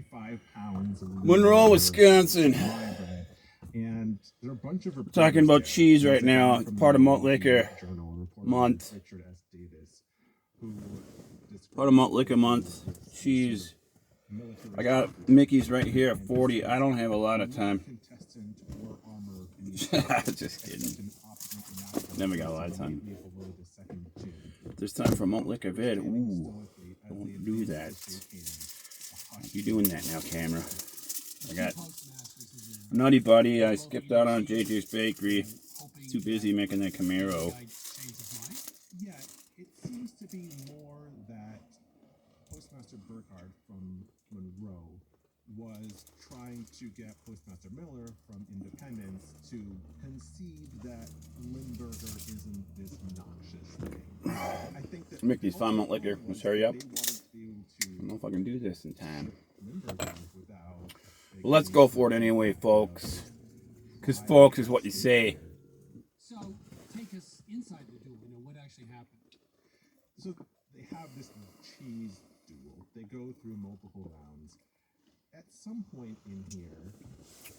25 pounds of Monroe, Wisconsin. And there are a bunch of We're talking about cheese right now. It's part of Malt Liquor Month. Richard S. Davis, who Part of Malt Liquor Month. Cheese. I got Mickey's right here at 40. I don't have a lot of time. Just kidding. Never got a lot of time. There's time for a Malt Liquor vid. Ooh, don't do that. You're doing that now, camera. I got Nutty Buddy. I skipped out on JJ's Bakery. Too busy making that Camaro. Yeah, it seems to be more that Postmaster Burkhardt from Monroe was trying to get Postmaster Miller from Independence to concede that Limburger isn't this noxious thing. I think that Mickey's Fine Malt Liquor. Let's hurry up. I don't know if I can do this in time. Well, let's go for it anyway, folks. Because folks is what you say. So, take us inside the duel. You know, what actually happened? So, they have this cheese duel. They go through multiple rounds. At some point in here,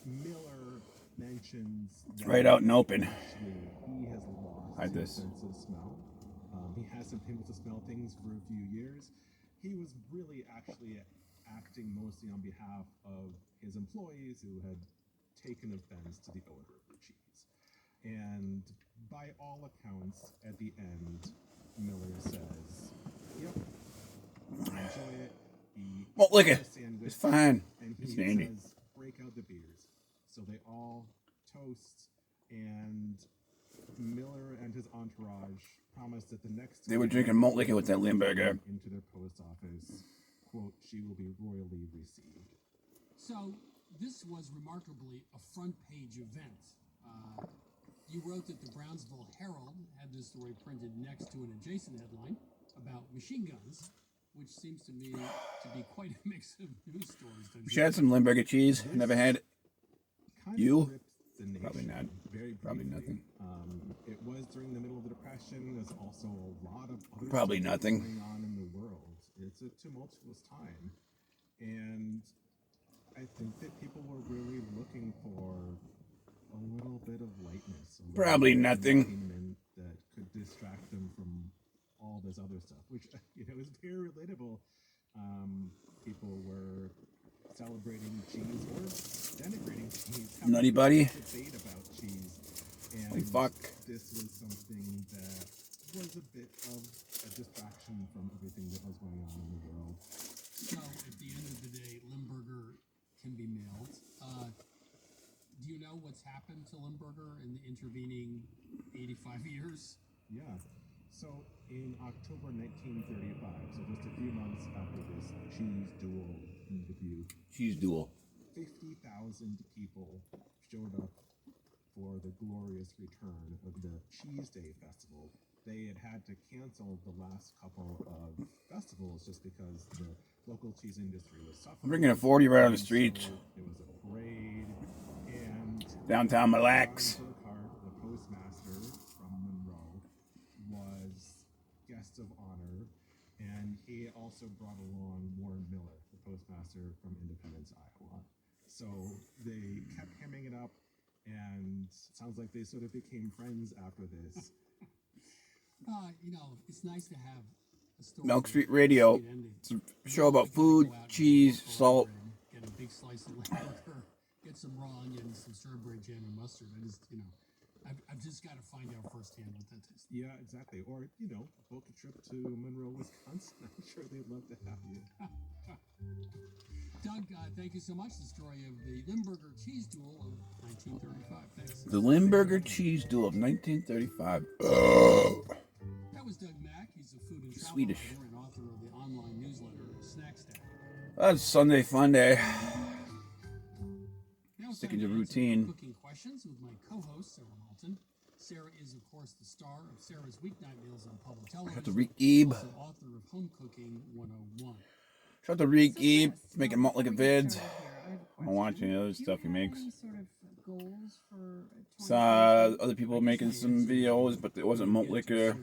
Miller mentions that Right out and open. he has lost Hide his this. sense of smell. He hasn't been able to smell things for a few years. He was really actually acting mostly on behalf of his employees who had taken offense to the odor of the cheese. And by all accounts, at the end, Miller says, yep, enjoy it. Malt Liquor. It's fine. And he It's dandy. says, break out the beers. So they all toast, and Miller and his entourage promised that the next They were drinking malt liquor with that Limburger. into their post office, quote, she will be royally received. So, this was remarkably a front-page event. You wrote that the Brownsville Herald had this story printed next to an adjacent headline about machine guns, which seems to me to be quite a mix of news stories. You should have some Limburger cheese. Never had it. Kind You? of gripped the nation Probably not. Very Probably briefly. nothing. It was during the middle of the Depression. There's also a lot of other Probably stuff nothing. going on in the world. It's a tumultuous time. And I think that people were really looking for a little bit of lightness. Probably nothing. Entertainment that could distract them from all this other stuff, which, you know, is very relatable. People were celebrating cheese or denigrating cheese. Nutty Buddy. Debate about cheese. And Holy fuck. this was something that was a bit of a distraction from everything that was going on in the world. So, at the end of the day, Limburger can be mailed. Do you know what's happened to Limburger in the intervening 85 years? Yeah. So in October 1935, so just a few months after this cheese duel debut, Cheese duel. 50,000 people showed up for the glorious return of the Cheese Day Festival. They had to cancel the last couple of festivals just because the local cheese industry was suffering. I'm bringing a 40 right on the streets. So it was a parade, and Downtown Mille Lacs. Burkhardt, the postmaster from Monroe, was guest of honor, and he also brought along Warren Miller, the postmaster from Independence, Iowa. So they kept hamming it up, and it sounds like they sort of became friends after this. You know, it's nice to have a story. Milk Street Radio. with a sweet ending. It's a show about food, cheese, salt. Get a big slice of Limburger, get some raw onion, some strawberry jam and mustard. I just, you know, I've just got to find out firsthand what that tastes like. Yeah, exactly. Or, you know, book a trip to Monroe, Wisconsin. I'm sure they'd love to have you. Doug, thank you so much. The story of the Limburger cheese duel of 1935. Thanks. The Limburger cheese duel of 1935. That was Doug Mack. He's a food and travel Swedish. writer and author of the online newsletter Snack Stack. That's Sunday fun day. Now it's Sticking time to answer routine. Cooking questions with my co-host Sarah Malton. Sarah is, of course, the star of Sarah's Weeknight Meals on public television. Shout out to Reek Ebe. Also author of Home Cooking 101. Shout out to Reek Ebe. Sarah, Making malt like a vids. I I'm watching the other stuff he makes. Any sort of goals for Saw other people making some videos, but it wasn't malt liquor.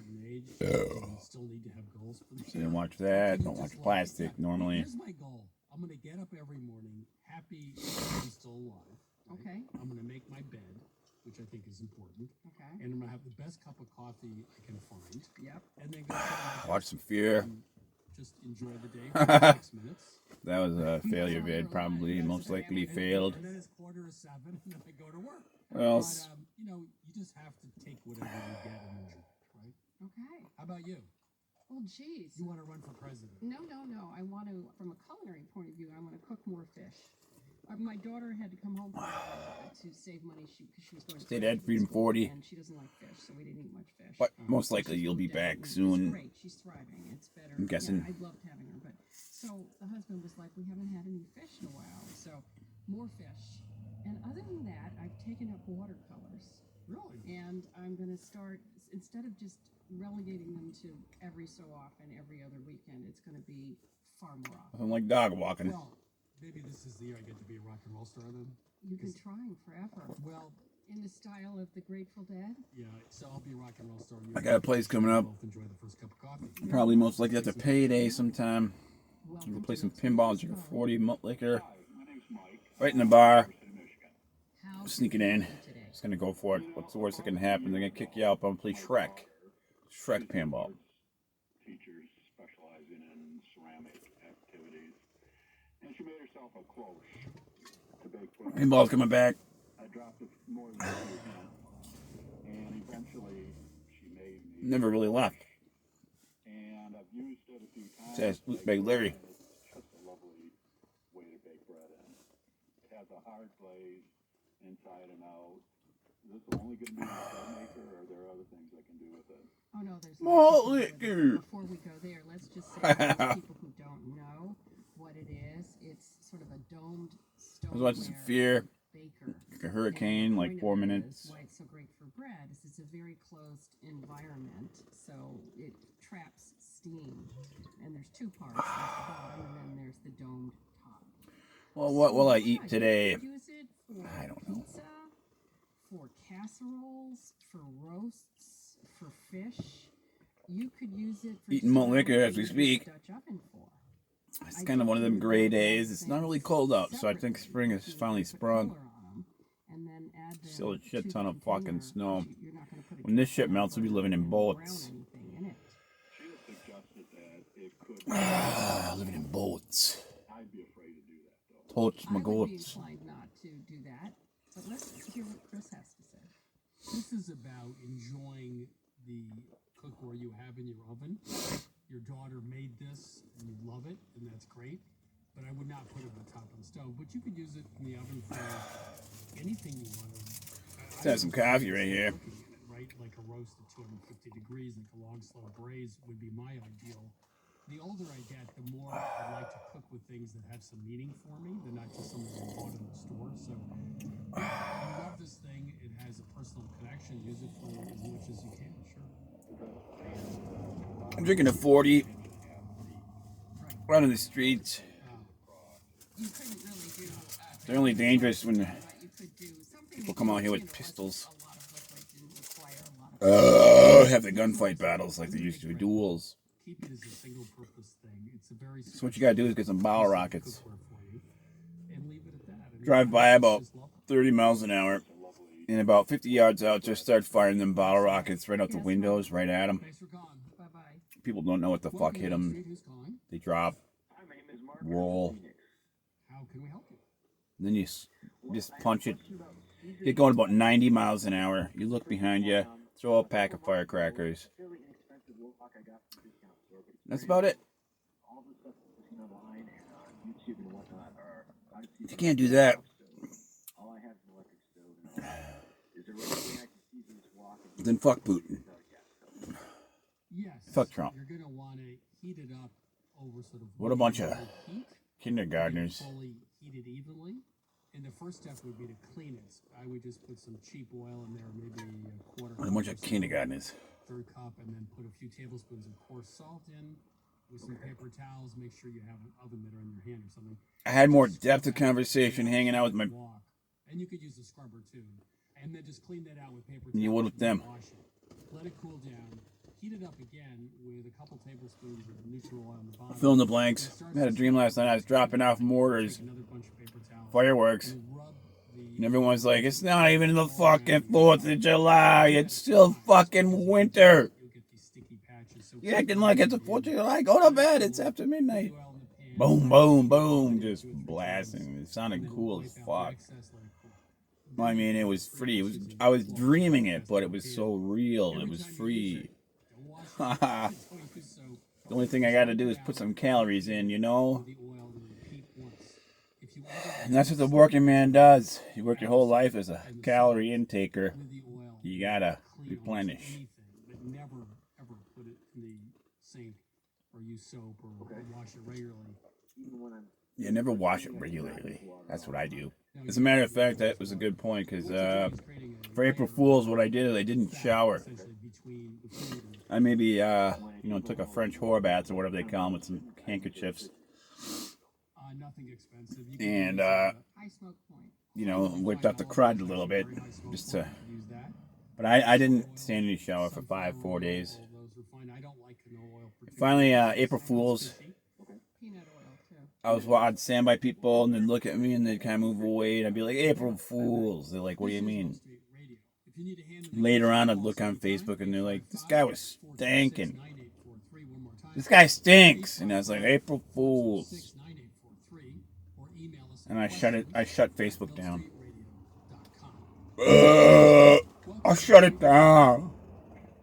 Still need to have goals for the Didn't watch that. Don't watch plastic normally. Here's my goal. I'm going to get up every every morning, happy I'm still alive. Right? Okay. I'm going to make my bed, which I think is important. Okay. And I'm going to have the best cup of coffee I can find. Yep. And then go sit on my Watch desk some Fear. and just enjoy the day for 6 minutes. That was a failure vid, probably. Most likely failed. And then it's 6:45, and then I go to work. Well, But, you know, you just have to take whatever you get in life, right? Okay. How about you? Well, geez. You want to run for president? No. I want to, from a culinary point of view, I want to cook more fish. My daughter had to come home to save money because she was going to Stay dead, Freedom 40. and she doesn't like fish, so we didn't eat much fish. But most likely you'll be She's moved out, back and soon. She's great. She's thriving. It's better. I'm guessing. Yeah, I loved having her, but so the husband was like, "We haven't had any fish in a while, so more fish." And other than that, I've taken up watercolors. Really? And I'm going to start, instead of just relegating them to every so often, every other weekend, it's going to be far more often. Nothing like dog walking. Well, maybe this is the year I get to be a rock and roll star then. You've been trying forever. Well, In the style of the Grateful Dead? yeah, so I'll be a rock and roll star. I got a place coming up. Both enjoy the first cup of coffee. Probably most likely after payday sometime. Welcome We'll play to some the pinball, Table drink a Show. 40 malt liquor. Right in the bar. How Sneak it can I in. help you today? Just gonna go for it. What's the worst that can happen? They're gonna kick you out, but I'm gonna play Shrek. Shrek pinball. Teachers specializing in ceramic activities, and she made herself a cloche to bake with. Pinball's coming back. I dropped it more than a few hints, and eventually she made me. Never really left. And I've used it a few times. Says to bake Big bread, Larry. and it's just a lovely way to bake bread in. It has a hard glaze inside and out. Is this only going to be a bread maker, or are there other things I can do with it? Oh no, there's Malt lots of people liquor. Before we go there, let's just say for those people who don't know what it is, it's sort of a domed I was watching some stoneware Fear. baker. Like a hurricane, And the like point 4 of it minutes. is why it's so great for bread is it's a very closed environment, so it traps steam. And there's two parts. There's the bottom, and then there's the domed top. Well, what will I Yeah, eat you today? could use it for I don't know. pizza, for casseroles, for roasts, for fish. You could use it for Eating malt just about liquor as we anything you use speak. a Dutch oven for. It's kind of one of them gray days. It's not really cold out, so I think spring has finally sprung. Still a shit ton of fucking snow. When this shit melts, we'll be living in boats. She had suggested that it could. Living in boats. I'd be afraid to do that, though. Totes I my would be goats. inclined not to do that, but let's hear what Chris has to say. This is about enjoying the cookware you have in your oven. Your daughter made this, and you love it, and that's great. But I would not put it on top of the stove. But you could use it in the oven for anything you want to. Let's have some coffee right here. Right, like a roast at 250 degrees, like a long slow braise would be my ideal. The older I get, the more I like to cook with things that have some meaning for me. They're not just something I bought in the store. So you love this thing. It has a personal connection. Use it for as much as you can. Sure. I'm drinking a 40. Right. Running the streets. You couldn't really do. They're only dangerous when But you could do something. people come out here with you know, pistols. A lot of liquid didn't require a lot of. Have the gunfight battles like they used to. Duels. Keep it as a single-purpose thing. It's a very. So what you gotta do is get some bottle rockets. Cookware for you, and leave it at that. And Drive by about just love it. 30 miles an hour. And about 50 yards out, just start firing them bottle rockets right out the windows, right at them. Thanks for calling. Bye bye. People don't know what the fuck Welcome hit to Main them. Street. Who's calling? They drop, roll, How can we help you? and then you just punch it. Get going about 90 miles an hour. You look behind you, throw a pack of firecrackers. That's about it. If you can't do that, then fuck Putin. Yes. Fuck Trump. You're gonna want to heat it up over sort of. What a bunch of heat. kindergartners. Fully heated evenly. And the first step would be to clean it. I would just put some cheap oil in there, maybe a quarter. What a bunch cup of or so, kindergartners. Third cup, and then put a few tablespoons of coarse salt in with some paper towels. Make sure you have an oven mitter in your hand or something. I had more depth of conversation hanging out with my. Walk. And you could use a scrubber too. And then just clean that out with paper towels. You would with them. Wash it. Let it cool down. Heat it up again with a couple tablespoons of neutral oil on the bottom. Fill in the blanks. I had a dream last night. I was dropping off mortars, Another bunch of paper towels. fireworks. You rub the And everyone's like, it's not even the fucking 4th of July. It's still fucking winter. you'll get these sticky patches. So You're acting like it's the 4th of July. Go to bed. It's after midnight. Boom, boom, boom. Just blasting. It sounded cool as fuck. I mean, it was free. I was dreaming it, but it was so real. It was free. The only thing I got to do is put some calories in, you know? And that's what the working man does. You work your whole life as a calorie intaker. You got to replenish. But never, ever put it in the sink or use soap or wash it regularly. Yeah, never wash it regularly. That's what I do. As a matter of fact, that was a good point, because for April Fool's, what I did is I didn't shower. I maybe, took a French whore bath or whatever they call them with some handkerchiefs. Nothing expensive. And, High smoke point. whipped up the crud a little bit, just to... But I didn't stand in the shower for 4 days. Finally, April Fool's, Peanut oil too. I'd stand by people and they'd look at me and they'd kind of move away and I'd be like, April Fool's. They're like, what do you mean? Later on, I'd look on Facebook and they're like, this guy was stinking. This guy stinks. And I was like, April Fool's. And I shut Facebook down. I'll shut it down.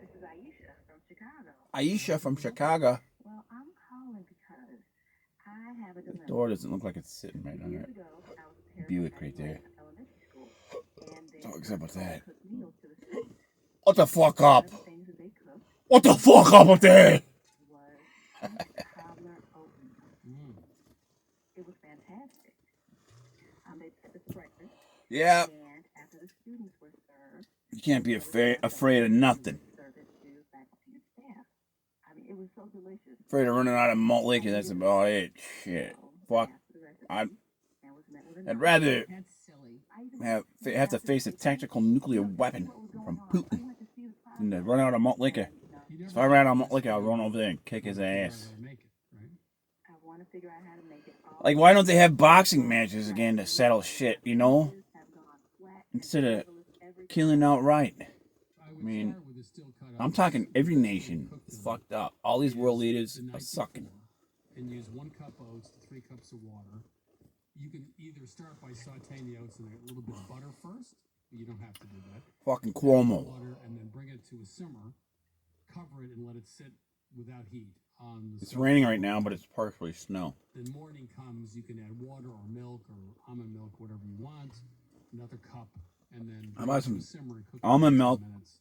This is Aisha from Chicago. Aisha from Chicago. Well, I'm calling because I have a dilemma. The door doesn't look like it's sitting right on Years it. ago, I was a parent Buick at right there. elementary school, and they Talk about that. cooked meals to the students. What the fuck up? One of the things that they cooked What the fuck up there? was cobbler oatmeal. It was fantastic. They set this breakfast, Yeah. and after the students were served, You can't be afraid of nothing. served it to faculty and staff. I mean, it was so delicious. Afraid of running out of malt liquor. That's about it. Shit. Fuck. I'd rather That's silly. have to face a tactical nuclear weapon from Putin than to run out of malt liquor. If I ran out of malt liquor, I'll run over there and kick his ass. I want to figure out how to make it all. Like, why don't they have boxing matches again to settle shit, you know? Instead of killing outright. I mean, I'm talking every nation is fucked up. All these world leaders are sucking. And use 1 cup oats to 3 cups of water. You can either start by sauteing the oats in a little bit of butter first, but you don't have to do that. Fucking Cuomo. Butter and then bring it to a simmer, cover it and let it sit without heat on the It's stove. raining right now, but it's partially snow. Then morning comes, you can add water or milk or almond milk, whatever you want. Another cup, and then How about bring it to some a simmer and cook it almond for 10 milk? minutes.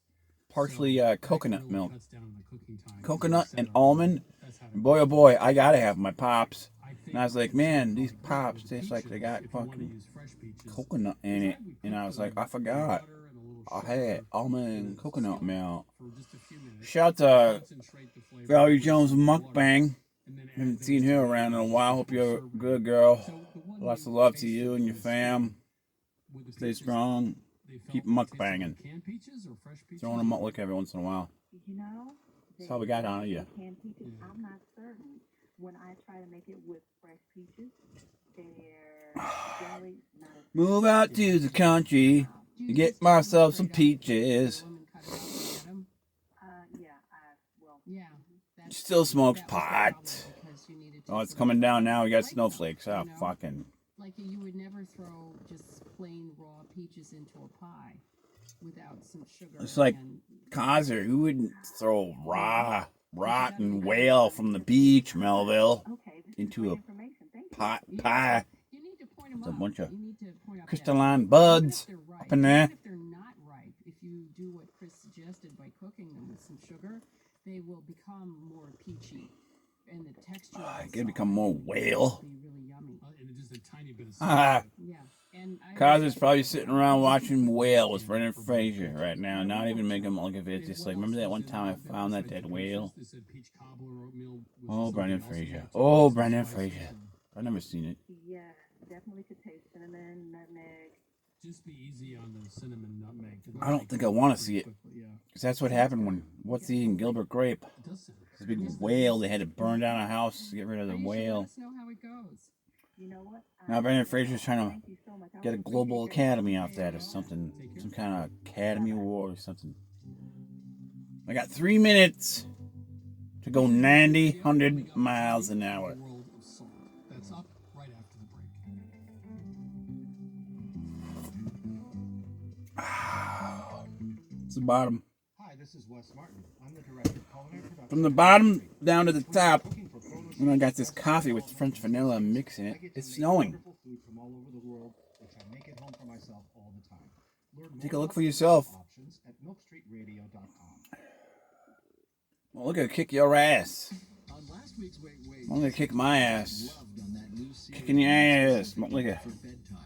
Partially So, that coconut really milk. cuts down on the cooking time. Coconut Set and up. almond. That's how to And boy, oh boy, I gotta have my pops. I think And I was like, man, these pops taste like they peaches, got if you wanna fucking use fresh peaches, coconut in it. And I was like, I forgot. butter and a little I sugar, had almond and and coconut steam it milk. for just a few minutes. Shout to Concentrate the flavor Valerie with Jones some water, Mukbang. and then add Haven't those seen her to around in a the while. Hope you're a serving. good girl. So the one Lots we of love to tasted you and your was, fam. with the Stay peaches, strong. they felt Keep they tasted mukbanging. like canned peaches or fresh peaches? Throwing them up like every once in a while. You know, That's how we got on you. canned peaches. I'm not certain. When I try to make it with fresh peaches, they're generally not as Move out to the country to get myself some peaches. yeah, well, Yeah. That's Still smokes that was the pot. problem because you needed to Oh, it's sort coming of down now. We got break them, snowflakes. Oh, you know? fucking. Like you would never throw just plain raw peaches into a pie without some sugar. It's like and Kaiser. Who wouldn't throw raw, rotten whale from the beach, Melville, okay, this is into great a information. Thank you. pot Yeah, pie? you need to point them It's a out. bunch of You need to point out crystalline that buds even if they're ripe, up in there. Even if they're not ripe, if you do what Chris suggested by cooking them with some sugar, they will become more peachy, and the texture. It will could become more whale. be really yummy. And just a tiny bit of Ah, Yeah, and I Kaiser's probably sitting around watching Whale with Brendan Fraser right now, not even making him look at it. Just like, remember that one time I found that dead whale? They said peach cobbler oatmeal with Oh, something Brendan else in Fraser. there, too. Oh, Some Brendan spices Fraser. and- I've never seen it. Yeah, definitely could taste cinnamon, nutmeg, Just be easy on the cinnamon nutmeg. I don't think I want to see it. Yeah, Because that's what happened when What's Eating Gilbert Grape. it does sound. This big whale, they had to burn down a house to get rid of the You should whale. let us know how it goes. You know what? Now Brendan Fraser's trying to Thank you so much. I get a appreciate global your academy help. off that or something. Some kind of academy award or something. I got 3 minutes to go 90, 100 miles an hour. World of salt. That's up right after the break. It's the bottom. Hi, this is Wes Martin. I'm the director of culinary production. From the bottom down to the top. And I got this coffee with French vanilla mix in it. It's snowing. Wonderful food from all over the world, which I make at home for myself all the time. Learn Take a more look for about yourself. options at milkstreetradio.com. Well, look at kick your ass. On last week's Wait Wait, I'm gonna kick my ass. loved on that new series Kicking your ass. Look at. for bedtime.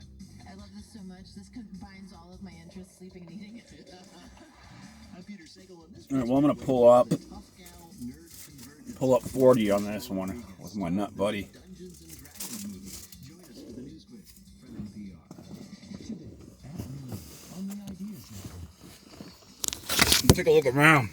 I love this so much. This combines all of my interests, sleeping and eating. I'm Peter Sagal, and this All right, well, I'm gonna pull up. tough gal nerd convergent Pull up 40 on this one with my nut buddy. Dungeons and Dragons movie. Join us for the news quiz from NPR. Today, at noon, on the Ideas Network. Take a look around.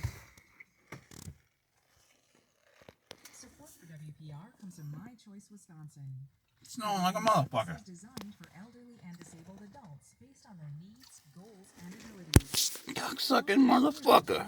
Support for WPR comes from My Choice Wisconsin. It's snowing like a motherfucker. Designed for elderly and disabled adults based on their needs, goals, and abilities. Cocksucking motherfucker.